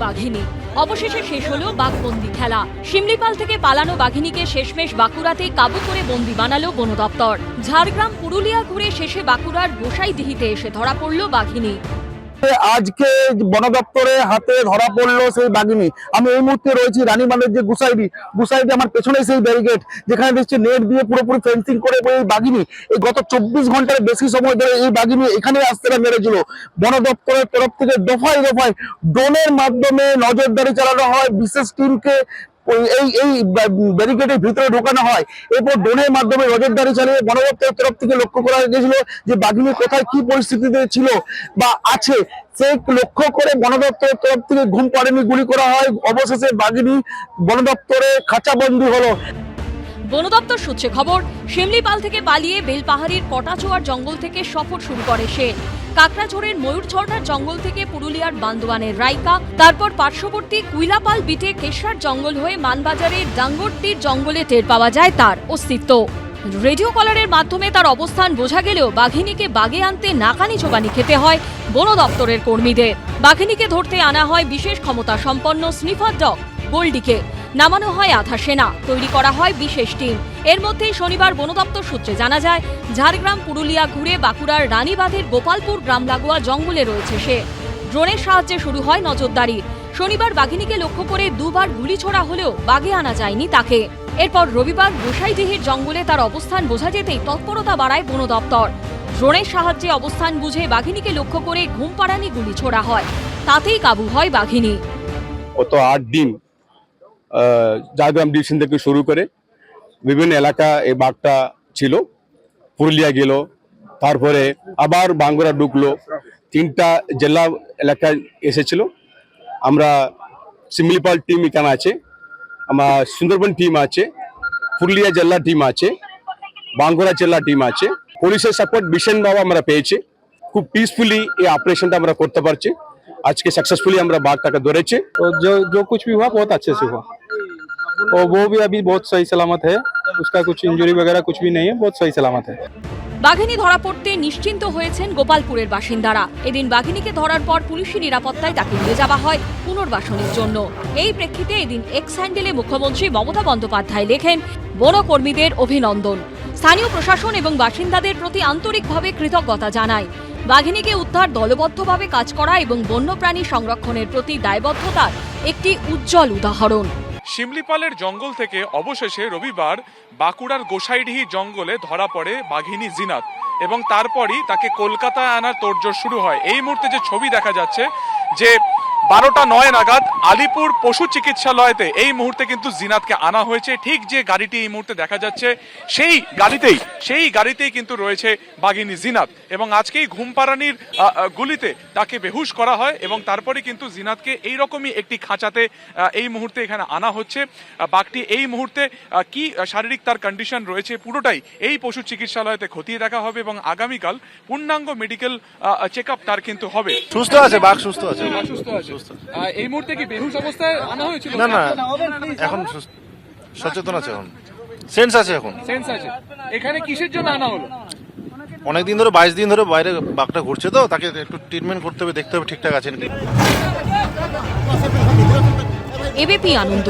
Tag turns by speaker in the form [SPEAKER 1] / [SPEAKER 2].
[SPEAKER 1] বাঘিনী। অবশেষে শেষ হলো বাঘবন্দি খেলা। শিমলিপাল থেকে পালানো বাঘিনীকে শেষমেশ বাঁকুড়াতে কাবু করে বন্দি বানালো বন দপ্তর। ঝাড়গ্রাম পুরুলিয়া ঘুরে শেষে বাঁকুড়ার গোসাইদিহিতে এসে ধরা পড়ল বাঘিনী।
[SPEAKER 2] আজকে বন দপ্তরে হাতে ধরা পড়লো সেই বাঘিনী। আমি এই মুহূর্তে রয়েছি রানীবাঁধের যে গুসাইডি আমার পেছনে সেই ব্যারিকেড, যেখানে দেখছি নেট দিয়ে পুরোপুরি ফেন্সিং করে এই বাঘিনী এই গত 24 ঘন্টার বেশি সময় ধরে এই বাঘিনী এখানে আসতে মেরেছিল। বন দপ্তরের তরফ থেকে দফায় দফায় ড্রোনের মাধ্যমে নজরদারি চালানো হয়, বিশেষ টিমকে এই ব্যারিকেডের ভিতরে ঢোকানো হয়। এরপর ড্রোনের মাধ্যমে নজরদারি চালিয়ে বন দপ্তরের তরফ থেকে লক্ষ্য করা গেছিল যে বাঘিনী কোথায় কি পরিস্থিতিতে ছিল বা আছে, সেই লক্ষ্য করে বন দপ্তরের তরফ থেকে ঘুম পাড়ানি গুলি করা হয়। অবশেষে বাঘিনী বন দপ্তরে খাঁচাবন্দি হলো।
[SPEAKER 1] বন দপ্তর সূত্রে খবর, শিমলিপাল থেকে পালিয়ে বেলপাহাড়ির কটাচোয়ার জঙ্গল থেকে সফর শুরু করে সে। কাকড়াঝোড়ের ময়ূরঝর্ণার জঙ্গল থেকে পুরুলিয়ার বান্দোয়ানের রাইকা, তারপর পার্শ্ববর্তী কুইলাপাল বিটে কেশার জঙ্গল হয়ে মানবাজারের ডাঙ্গরটির জঙ্গলে টের পাওয়া যায় তার অস্তিত্ব। রেডিও কলারের মাধ্যমে তার অবস্থান বোঝা গেলেও বাঘিনীকে বাগে আনতে নাকানি চোবানি খেতে হয় বন দপ্তরের কর্মীদের। বাঘিনীকে ধরতে আনা হয় বিশেষ ক্ষমতা সম্পন্ন স্নিফার ডগ গোল্ডিকে। নামানো হয় আধা সেনা, তৈরি করা হয় বিশেষ টিম। এর মধ্যেই শনিবার বন দপ্তর সূত্রে জানা যায়, ঝাড়গ্রাম পুরুলিয়া ঘুরে বাঁকুড়ার রানীবাঁধের গোপালপুর গ্রাম লাগোয়া জঙ্গলে রয়েছে সে। ড্রোনের সাহায্যে শুরু হয় নজরদারি। শনিবার বাঘিনীকে লক্ষ্য করে দুবার গুলি ছোড়া হলেও বাগে আনা যায়নি তাকে। এরপর রবিবার গোসাইদিহির জঙ্গলে তার অবস্থান বোঝা যেতেই তৎপরতা বাড়ায় বন দপ্তর। ড্রোনের সাহায্যে অবস্থান বুঝে বাঘিনীকে লক্ষ্য করে ঘুম পাড়ানি গুলি ছোড়া হয়, তাতেই কাবু হয় বাঘিনী।
[SPEAKER 3] গত 8 দিন ঝাড়গ্রাম ডিভিশন থেকে শুরু করে বিভিন্ন এলাকা এই বাঘটা ছিল। পুরুলিয়া গেল, তারপরে আবার বাঙ্গুরা ঢুকলো, 3টা জেলা এলাকায় এসেছিল। আমরা শিমলিপাল টিম এখানে আছে, আমার সুন্দরবন টিম আছে, পুরুলিয়া জেলা টিম আছে, বাঙ্গুরা জেলা টিম আছে। পুলিশের সাপোর্ট ভীষণভাবে আমরা পেয়েছি। খুব পিসফুলি এই অপারেশনটা আমরা করতে পারছি। আজকে सक्सेसफुली আমরা বাঘটাকে ধরেছি।
[SPEAKER 4] तो जो कुछ भी हुआ बहुत अच्छे से हुआ, और वो भी अभी बहुत सही सलामत है। उसका कुछ इंजरी वगैरह कुछ भी नहीं है, बहुत सही सलामत है।
[SPEAKER 1] বাঘিনী ধরা পড়তে নিশ্চিন্ত হয়েছেন গোপালপুরের বাসিন্দারা। এদিন বাঘিনীকে ধরার পর পুলিশি নিরাপত্তায় তাকে নিয়ে যাওয়া হয় পুনর্বাসনের জন্য। এই প্রেক্ষিতে এদিন এক্স হ্যান্ডেলে মুখ্যমন্ত্রী মমতা বন্দ্যোপাধ্যায় লেখেন, বনকর্মীদের অভিনন্দন, স্থানীয় প্রশাসন এবং বাসিন্দাদের প্রতি আন্তরিকভাবে কৃতজ্ঞতা জানায়। বাঘিনীকে উদ্ধার দলবদ্ধভাবে কাজ করা এবং বন্যপ্রাণী সংরক্ষণের প্রতি দায়বদ্ধতার একটি উজ্জ্বল উদাহরণ।
[SPEAKER 5] শিমলিপালের জঙ্গল থেকে অবশেষে রবিবার বাঁকুড়ার গোসাইডিহি জঙ্গলে ধরা পড়ে বাঘিনী জিনাত এবং তারপরই তাকে কলকাতায় আনার তোড়জোড় শুরু হয়। এই মুহূর্তে যে ছবি দেখা যাচ্ছে যে 12:09 নাগাদ আলিপুর পশু চিকিৎসালয়তে এই মুহূর্তে কিন্তু জিনাতকে আনা হয়েছে। ঠিক যে গাড়িটি এই মুহূর্তে দেখা যাচ্ছে সেই গাড়িতেই কিন্তু রয়েছে বাঘিনী জিনাত এবং আজকেই ঘুমপাড়ানির গুলিতে তাকে বেহুশ করা হয় এবং তারপরে কিন্তু জিনাতকে এইরকমই একটি খাঁচাতে এই মুহূর্তে এখানে আনা হচ্ছে। বাঘটি এই মুহূর্তে কি শারীরিক তার কন্ডিশন রয়েছে পুরোটাই এই পশু চিকিৎসালয়তে খতিয়ে দেখা হবে এবং আগামীকাল পূর্ণাঙ্গ মেডিকেল চেক আপ তার কিন্তু হবে।
[SPEAKER 6] সুস্থ আছে, বাঘ সুস্থ আছে।
[SPEAKER 5] এই মুহূর্তে কি বেহুশ অবস্থায় আনা হয়েছিল?
[SPEAKER 6] না না, এখন সচেতন আছে, এখন সেন্স আছে, এখন
[SPEAKER 5] সেন্স আছে। এখানে কিসের জন্য আনা হলো?
[SPEAKER 6] অনেকদিন ধরে 22 দিন ধরে বাইরে বাঘটা ঘুরছে, তো তাকে একটু ট্রিটমেন্ট করতে হবে, দেখতে হবে ঠিকঠাক আছে নাকি।
[SPEAKER 1] এবিপি আনন্দ।